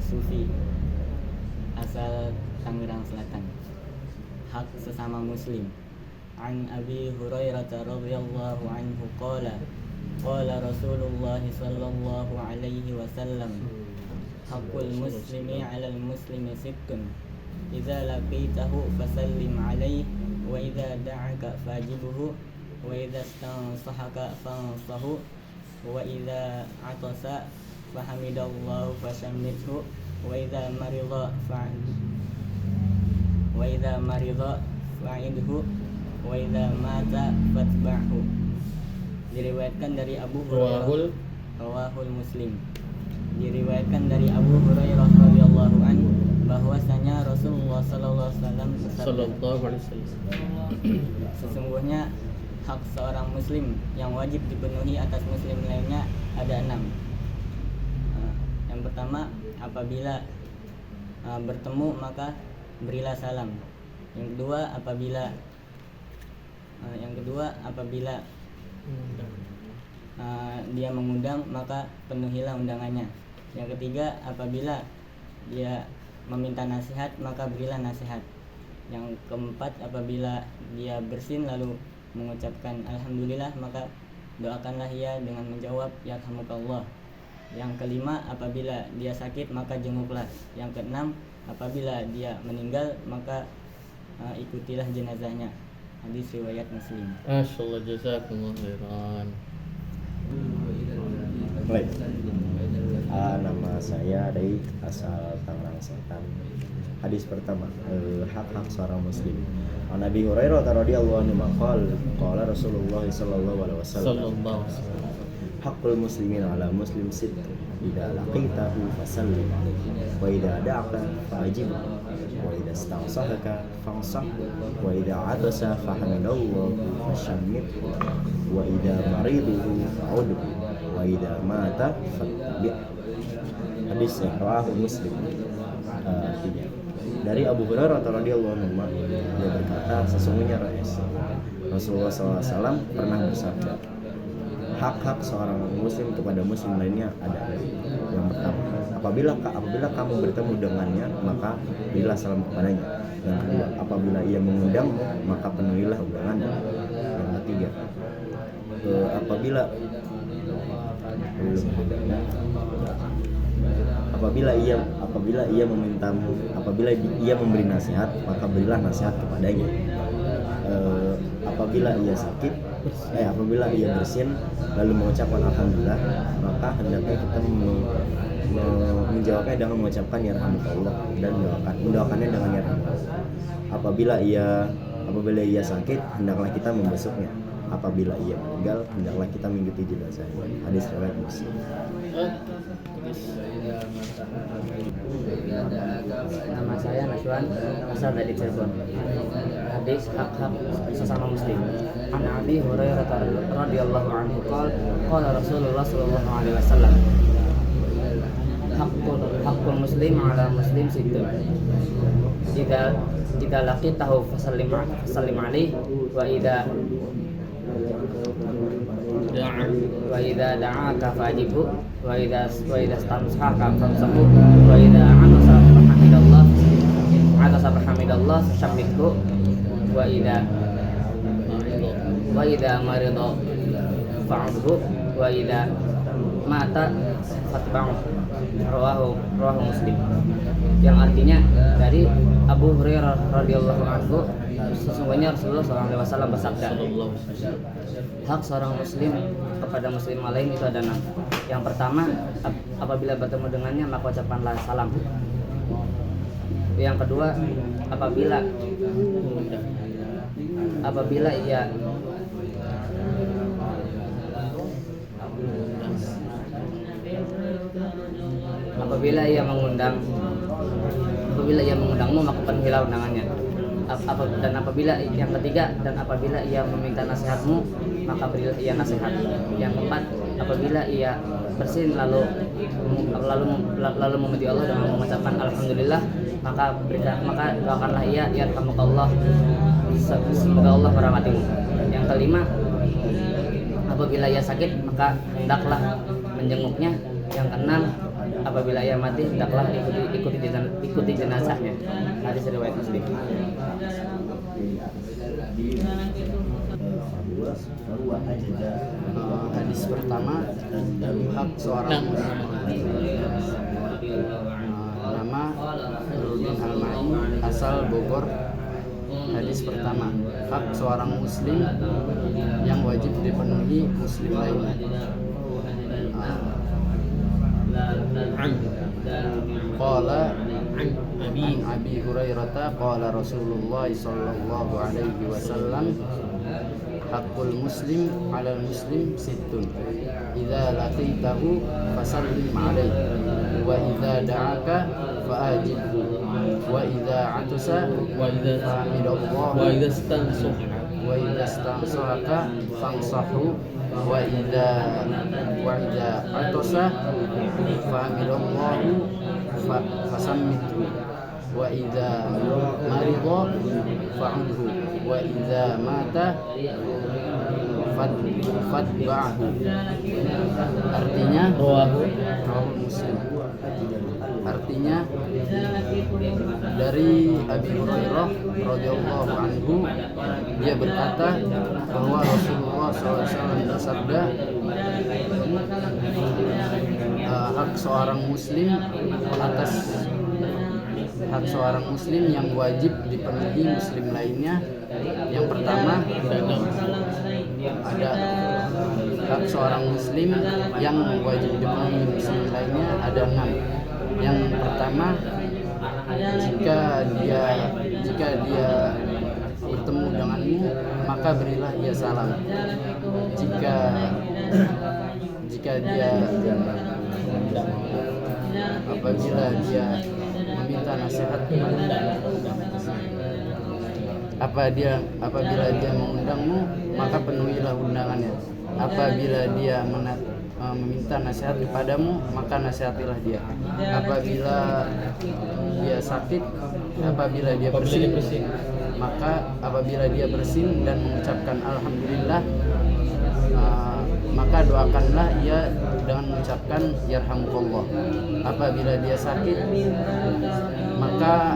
Sufi asal Tangerang Selatan. Hak sesama muslim. An Abi Hurairah radhiyallahu anhu qala Rasulullah sallallahu alaihi wasallam haqqul muslimi 'alal muslimi sittun idza laqitahu fasallim alaihi wa idza da'aka fajibhu wa idza istansahaka fansahu wa idza atasa fahamidallahu fashammithu wa idza marida fa'idhu wa idza mata fatba'hu. Diriwayatkan dari Abu Hurairah rawahul Muslim. Diriwayatkan dari Abu Hurairah radhiyallahu anhu bahwasanya Rasulullah sallallahu alaihi wasallam sesungguhnya hak seorang muslim yang wajib dipenuhi atas muslim lainnya ada 6. Yang pertama, apabila bertemu maka berilah salam. Yang kedua, apabila dia mengundang maka penuhilah undangannya. Yang ketiga, apabila dia meminta nasihat maka berilah nasihat. Yang keempat, apabila dia bersin lalu mengucapkan alhamdulillah maka doakanlah ia dengan menjawab yarhamukallah. Yang kelima, apabila dia sakit maka jenguklah. Yang keenam, apabila dia meninggal maka ikutilah jenazahnya. Hadis riwayat Muslim. Masyaallah, jazakumullah khairan. Baik. Nama saya Daik, asal Tangerang Selatan. Hadis pertama, hak-hak seorang muslim. An Abi Hurairah radhiyallahu anhu qala Rasulullah sallallahu alaihi wasallam haqqul muslimin 'ala muslim sitt idza laqitahu fasallim wa idza da'aka fa'ajib wa idza istansahaka fansah wa idza 'atasa fahamidallahu fashammit wa idza mariduhu fa'ud wa idza mata fatbi'. Hadis rawahu Muslim. Artinya dari Abu Hurairah radhiyallahu anhu, dia berkata, sesungguhnya Rasulullah SAW pernah bersabda, hak-hak seorang muslim kepada muslim lainnya ada. Yang pertama, apabila kamu bertemu dengannya maka berilah salam kepadanya. Yang kedua, apabila ia mengundang maka penuhilah undangannya. Yang ketiga, apabila ia memberi nasihat maka berilah nasihat kepadanya. Apabila ia bersin lalu mengucapkan alhamdulillah maka hendaknya kita menjawabnya dengan mengucapkan yarhamukallah dan mendoakannya dengan yarhamukallah. Apabila ia sakit hendaklah kita membesuknya. Apabila ia meninggal hendaklah kita mengikuti jenazahnya. Hadis riwayat Muslim. Nama saya Naswan, asal dari Cirebon. Hadis hak-hak sesama muslim. An Abi Hurairah radhiyallahu anhu qala Rasulullah sallallahu alaihi wasallam haqqul muslim 'ala muslim sittun idza laqitahu fasallim alaihi wa idza da'aka fajibhu wa idza istansahaka famsahu wa idza atasa fahamidallah fashammithu wa idza marida fa'udhu wa idza mata fatba'u. Rawahu Muslim. Yang artinya dari Abu Hurairah radhiyallahu anhu, sesungguhnya Rasulullah SAW bersabda, hak seorang muslim kepada muslim lain itu ada 6. Yang pertama, apabila bertemu dengannya maka ucapkanlah salam. Yang kedua, apabila ia mengundangmu maka penuhilah undangannya. Dan apabila ia meminta nasihatmu maka berilah ia nasihat. Yang keempat, apabila ia bersin lalu memuji Allah dengan mengucapkan alhamdulillah maka doakanlah ia yarhamukallah, semoga Allah merahmatimu. Yang kelima, apabila ia sakit maka hendaklah menjenguknya. Yang keenam, apabila ia mati hendaklah ikuti jenazahnya. Hadis riwayat Muslim. Hadis pertama, hak seorang muslim. Nama Nurdin Al-Ma'i, asal Bogor. Hadis pertama, hak seorang muslim yang wajib dipenuhi muslim lainnya. Qala an Abi Hurairah qala Rasulullah sallallahu alaihi wasallam, hakul muslim 'alal muslim sittun, idza laqitahu fasallim 'alaihi wa idza da'aka fa'ajibhu wa idza 'atasa Wa idza fahmidallah wa idza stansuh wa idza stansahaka fansahu wa idza atasa fahmidallah fasammithu wa idza marida fa'udhu wa idza mata fatba'hu. Artinya rawahu Muslim. Artinya dari Abi Hurairah radhiyallahu anhu, dia berkata bahwa Rasulullah SAW bersabda, hak seorang muslim atas hak seorang muslim yang wajib dipenuhi muslim lainnya. Yang pertama, ada hak seorang muslim yang wajib dipenuhi muslim lainnya ada 6. Yang pertama, jika dia bertemu denganmu, maka berilah ia salam. Jika dia apabila dia meminta nasihat apabila dia mengundangmu, maka penuhilah undangannya. Apabila dia meminta nasihat kepadamu, maka nasihatilah dia. Apabila dia sakit, apabila dia bersin, maka apabila dia bersin dan mengucapkan alhamdulillah, maka doakanlah ia dengan mengucapkan yarhamukallah. Apabila dia sakit, maka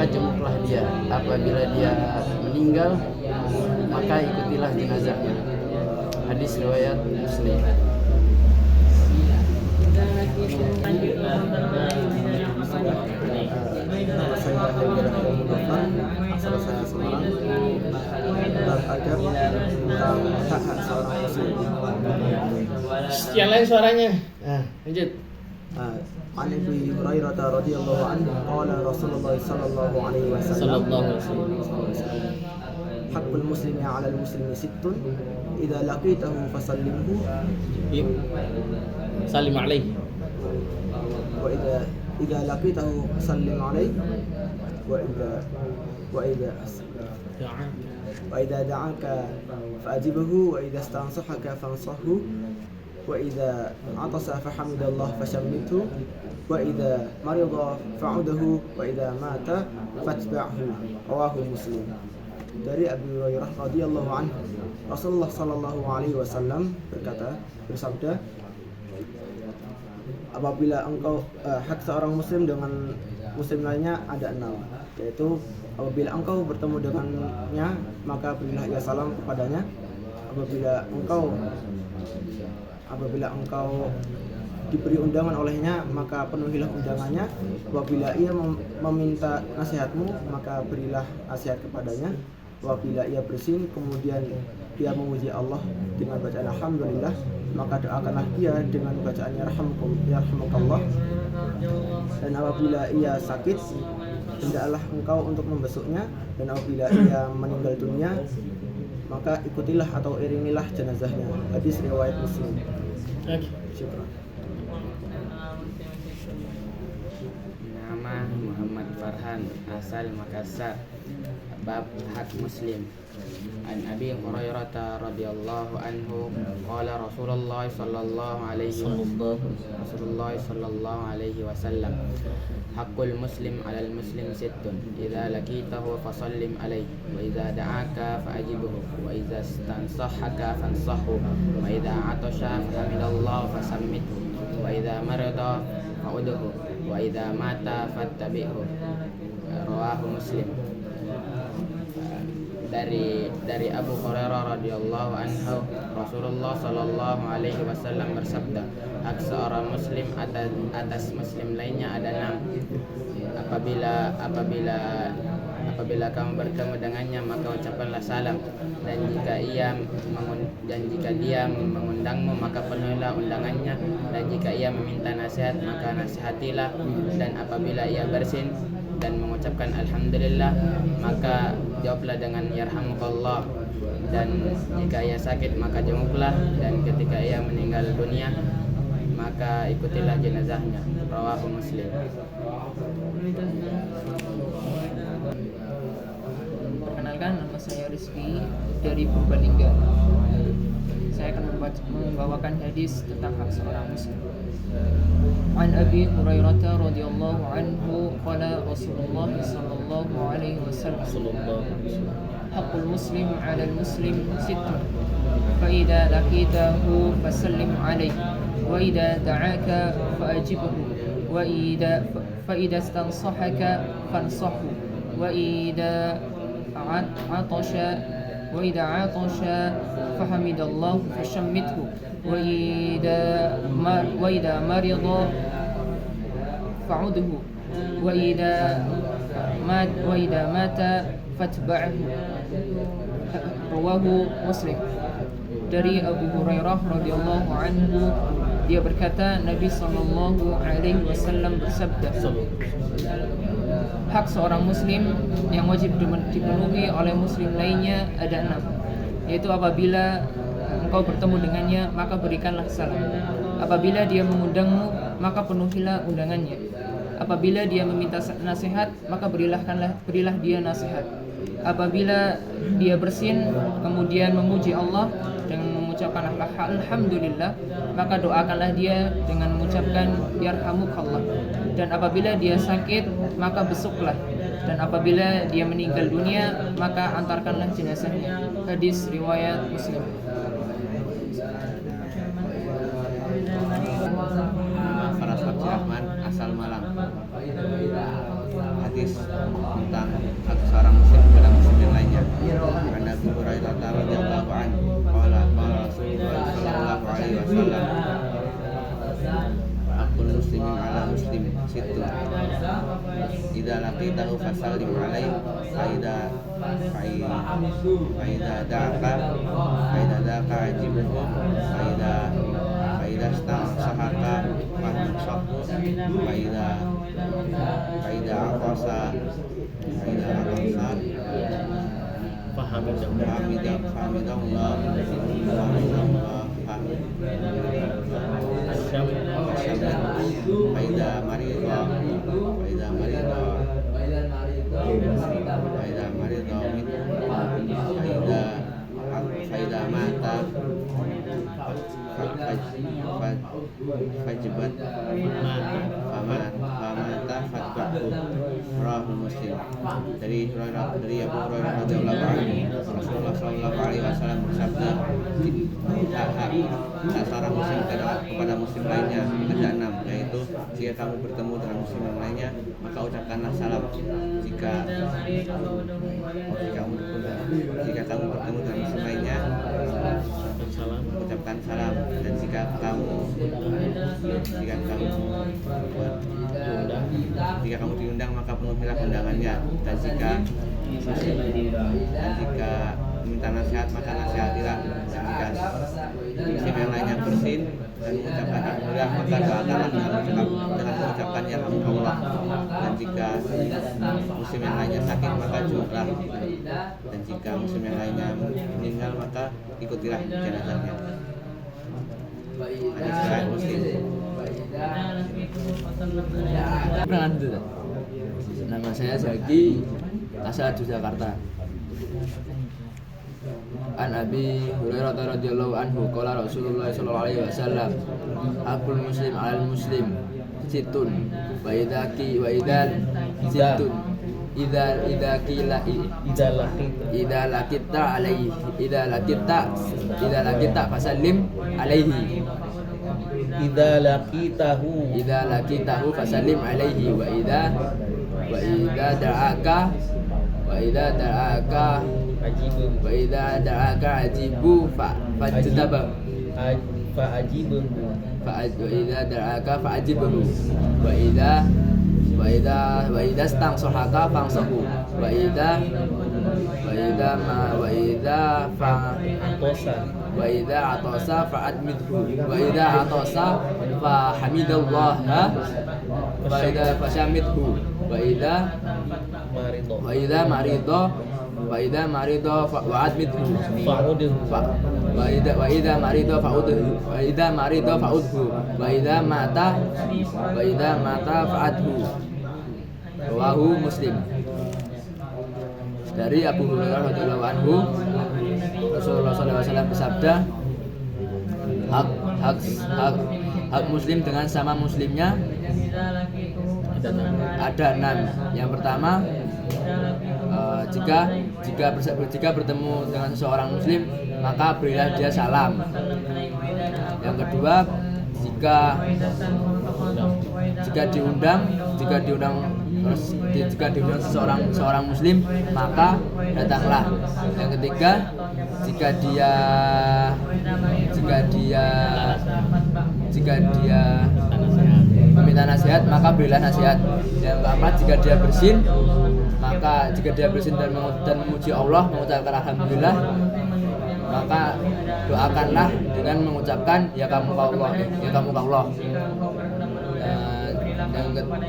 jenguklah dia. Apabila dia meninggal, maka ikutilah jenazahnya. Hadis riwayat Muslim. Nama saya Haidar Al-Mughafar, asal saya Semarang. Beradab tentang hak-hak seorang muslim. Yang lain suaranya. Lanjut. An Abi Hurairah radhiyallahu anhu qala Rasulullah sallallahu alaihi wasallam, hakul muslimi 'alal muslimi sittun, idza laqitahu fasallimhu Salim alaihi. wa idza laqitahu fasallim alaihi wa idza da'aka fa'ajibhu wa idza stansahaka fansahhu wa idza atasa fahamidallah fashammithu wa idza marida fa'udahu wa idza mata fatba'hu. Rawahu Muslim. Dari Abu Hurairah radhiyallahu anhu, Rasulullah sallallahu alaihi wasallam bersabda, apabila engkau hak seorang muslim dengan muslim lainnya ada 6, yaitu apabila engkau bertemu dengannya, maka berilah ia salam kepadanya. Apabila engkau diberi undangan olehnya, maka penuhilah undangannya. Apabila ia meminta nasihatmu, maka berilah nasihat kepadanya. Apabila ia bersin kemudian dia memuji Allah dengan bacaan alhamdulillah, maka doakanlah dia dengan bacaan yarhamukallah. Dan apabila ia sakit, hendaklah engkau untuk membesuknya. Dan apabila ia meninggal dunia, maka ikutilah atau iringilah jenazahnya. Hadis riwayat Muslim. Syukran. Nama Muhammad Farhan, asal Makassar. Bab hak muslim. An Abi Hurairah radhiyallahu anhu qala Rasulullah sallallahu alaihi wasallam, hakul muslim 'alal muslim sittun, idza laqitahu fasallim alaihi wa idza da'aka fa'ajibhu wa idza stansahaka fansahhu wa idza atasha fahamidallahi fasammithu wa idza marida fa'udhu wa idza mata fattabi'hu. Rawahu Muslim. Dari Abu Hurairah radhiyallahu anhu, Rasulullah sallallahu alaihi wasallam bersabda, hak seorang muslim atas muslim lainnya ada 6. Apabila kamu bertemu dengannya maka ucapkanlah salam, dan jika dia mengundangmu maka penuhilah undangannya, dan jika ia meminta nasihat maka nasihatilah, dan apabila ia bersin dan mengucapkan alhamdulillah maka jawablah dengan yarhamukallah, dan jika ia sakit maka jenguklah, dan ketika ia meninggal dunia maka ikutilah jenazahnya. Rawahu Muslim. Perkenalkan, nama saya Rizky dari Purbalingga. Saya akan membawakan hadis tentang hak seorang muslim. An Abi Hurairah radhiyallahu anhu qala Rasulullah sallallahu alaihi wasallam, haqqul muslim 'alal muslim sittun, fa idza laqitahu fasallim 'alaihi wa idza da'aka fa'ajibhu wa idza istansahaka fansahhu wa idza atasha fahamidallahu fashammithu wa idza marida fa'udhu wa idza mata fatba'hu. Rawahu Muslim. Dari Abu Hurairah radhiyallahu anhu, dia berkata, Nabi sallallahu alaihi wasallam bersabda, hak seorang muslim yang wajib dipenuhi oleh muslim lainnya ada 6, yaitu apabila engkau bertemu dengannya maka berikanlah salam, apabila dia mengundangmu maka penuhilah undangannya, apabila dia meminta nasihat maka berilah dia nasihat, apabila dia bersin kemudian memuji Allah dengan mengucapkan alhamdulillah maka doakanlah dia dengan mengucapkan yarhamukallah, dan apabila dia sakit maka besuklah, dan apabila dia meninggal dunia maka antarkanlah jenazahnya. Hadis riwayat Muslim. Farasat Rahman asal Malang. Hadis tentang hak seorang muslim kepada muslim yang lainnya. Karena Abu Hurairah radhiyallahu anhu qala Rasulullah sallallahu alaihi wasallam, hakul muslimin ala muslim sittun, idza laqitahu fasallim alaihi fa idza da'aka ajibhu fa idza sahaka fansahhu fa idza aqasa Hamidallah Faida marido Faida mata fajibat famata fatbahu. Rawahu Muslim. Dari Abu Hurairah radhiyallahu anhu, Rasulullah sallallahu alaihi wasallam bersabda, hak seorang muslim kepada muslim lainnya ada 6, yaitu jika kamu bertemu dengan muslim yang lainnya maka ucapkanlah salam, jika kamu bertemu dengan muslim lainnya ucapkan salam, dan jika kamu diundang maka penuhilah undangannya, dan jika meminta nasihat maka nasihatilah, dan jika muslim yang lainnya bersin dan mengucapkan alhamdulillah maka doakanlah dengan mengucapkan yarhamukallah, dan jika muslim yang lainnya sakit maka jenguklah, dan jika muslim yang lainnya meninggal maka ikutilah jenazahnya. Hadis riwayat Muslim. Perkenalan dulu. Nama saya Zaki, asal Yogyakarta. An Abi Hurairah radhiyallahu anhu qala Rasulullah sallallahu alaihi wasallam, aqul muslim 'alal muslim situn wa idaki wa idal situn idza lakita fasallim alaihi. idza laqitahu idza laqitahu fasallim alaihi wa idza da'aka ajibu fajtabah fa'ajibuhu wa idza da'aka fa'ajibhu wa idza stansahaka fansahu wa idza atasa fa'admidhu wa idza atasa fa hamidallaha wa idza fashamidhu wa idza marido fa'admidhu fa'udhu wa idza marido fa'udhu wa idza mata fa'adhu. Rawahu Muslim. Dari Abu Hurairah radhiyallahu anhu, Rasulullah SAW bersabda, hak muslim dengan sama muslimnya ada 6. Yang pertama, jika bertemu dengan seseorang muslim maka berilah dia salam. Yang kedua, jika diundang seorang muslim maka datanglah. Yang ketiga, jika dia meminta nasihat maka berilah nasihat. Yang keempat, jika dia bersin dan memuji Allah, mengucapkan alhamdulillah, maka doakanlah dengan mengucapkan ya kamu Allah.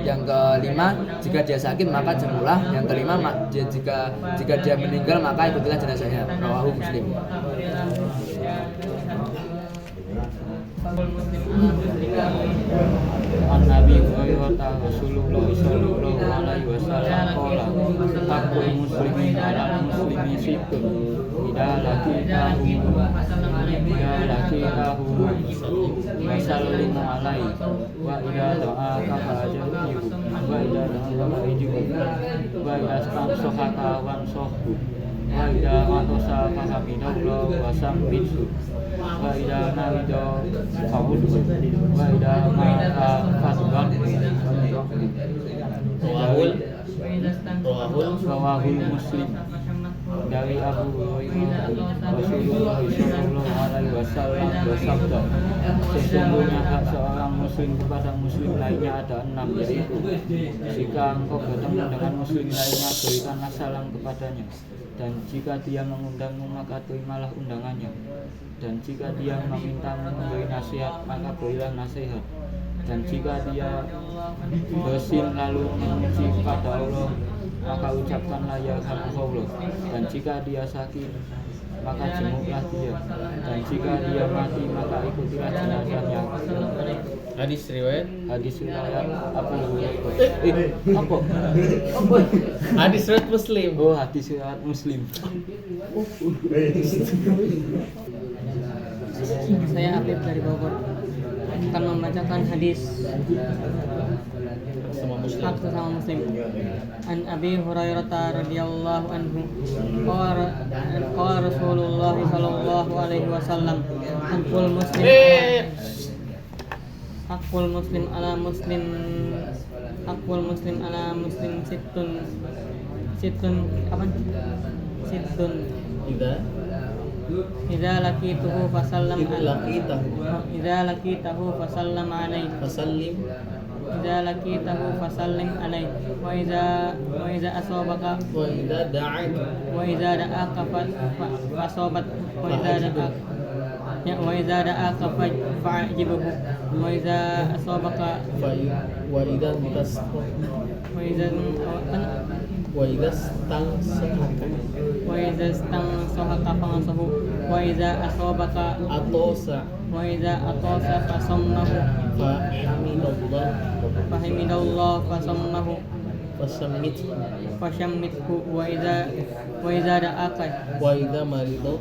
Yang kelima, jika dia sakit maka jenguklah. Yang kelima, jika dia meninggal maka ikutilah jenazahnya. Rawahu Muslim. An Nabi Hurairah Rasulullah sallallahu alaihi wasallam qala haqqul muslimin 'ala muslimi sittun idza laqitahu wa sallimu alaihi wa idza da'aka fa'ajibhu wa idza da'aka fa'ajibhu wa idza stansahaka wansahhu wa idza atasa fahamidallahu wa sambithu wa idza narida fa'udhu wa idza mata fasbah. Rawahul Muslim. Dari Abu Hurairah Rasulullah sallallahu alaihi wasallam bersabda, sesungguhnya hak seorang muslim kepada muslim lainnya ada 6, yaitu jika engkau bertemu dengan muslim lainnya berikanlah salam kepadanya, dan jika dia mengundangmu maka terimalah undangannya, dan jika dia memintamu memberi nasihat maka berilah nasihat, dan jika dia bersin lalu memuji kepada Allah maka ucapkanlah ya Allah, dan jika dia sakit maka jenguklah dia, dan jika dia mati maka ikutilah jenazahnya. Hadis riwayat Abu Hurairah. Apa? hadis riwayat Muslim. Oh, hadis riwayat Muslim. Saya Afif dari Bogor akan membacakan hadis hak sesama muslim. An Abi Hurairah radhiyallahu anhu qala Rasulullah sallallahu alaihi wasallam hakul muslim ala muslim sittun idza laqitahu fasallam alaihi idza laqitahu fasallim alaihi wa idza asabaka wa idza da'aka fasabat wa idza da'aka fa'jibhu wa idza asabaka wa idza stansahaka fansahu wa idza asabaka wa idza atasa fasammahu fahimidallah fasammahu fashammithu wa idza da'aka wa idza marido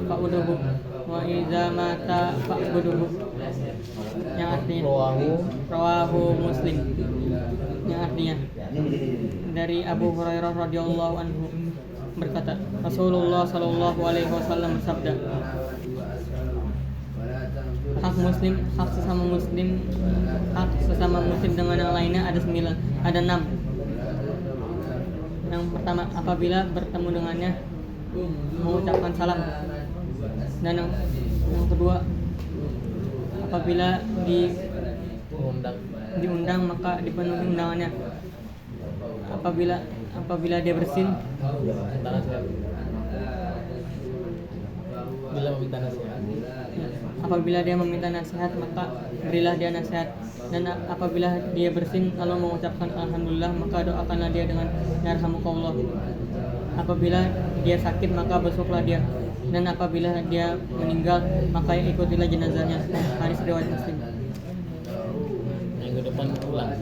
fa'udhu wa idza mata fa'budhu, yang artinya rawahu Muslim, yang artinya. Dari Abu Hurairah radhiyallahu anhu berkata, Rasulullah Shallallahu alaihi wasallam bersabda, hak sesama muslim dengan yang lainnya ada 6. Yang pertama, apabila bertemu dengannya mengucapkan salam. Dan yang kedua, apabila diundang maka dipenuhi undangannya. Apabila dia bersin, Bila meminta nasihat. apabila dia meminta nasihat maka berilah dia nasihat. Dan apabila dia bersin lalu mengucapkan alhamdulillah maka doakanlah dia dengan yarhamukallah. Apabila dia sakit maka besuklah dia. Dan apabila dia meninggal maka ikutilah jenazahnya. Hadis riwayat Muslim. Minggu depan pulang.